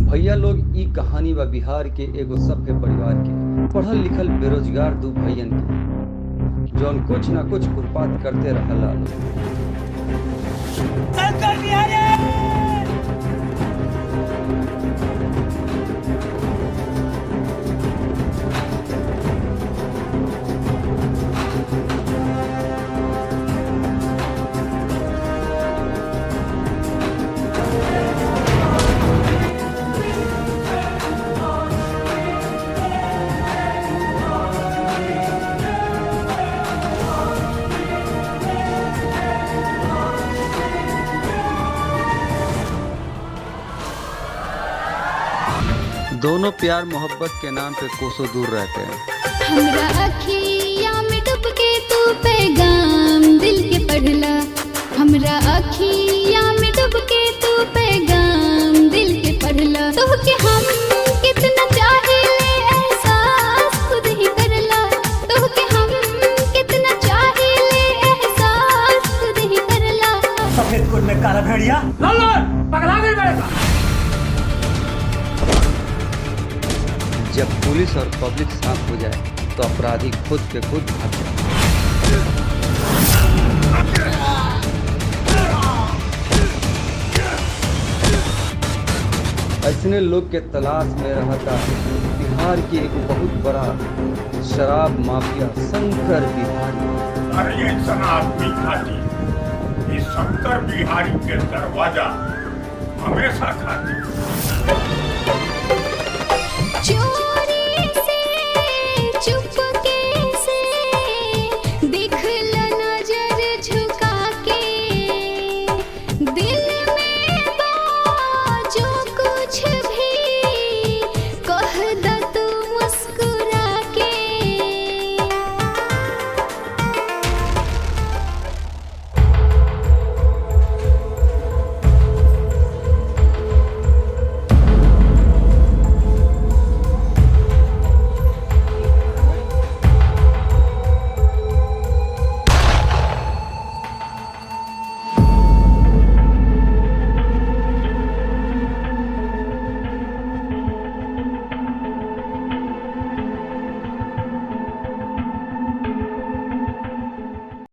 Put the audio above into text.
भैया लोग ई कहानी बा बिहार के एगो सभ्य परिवार के, पढ़ल लिखल बेरोजगार दू भैयन के, जौन कुछ ना कुछ खुरपात करते रहला लोग। दोनों प्यार मोहब्बत के नाम पे कोसों दूर रहते हैं। हमरा अखिया में डूब के तू पैगाम दिल के पढ़ला, हमरा अखिया में डूब के तू पैगाम दिल के पढ़ला। तो के हम कितना चाहे ले एहसास खुद ही करला, तो के हम कितना चाहे ले एहसास खुद ही करला। सफेद कोट में काला भेड़िया पगला गई बेटा। जब पुलिस और पब्लिक साथ हो जाए तो अपराधी खुद के खुद भाग जाए। ऐसने लोग के तलाश में रहता बिहार की एक बहुत बड़ा शराब माफिया शंकर बिहारी। अरे ये शराब भी खाती, ये शंकर बिहारी के दरवाजा हमेशा खाती।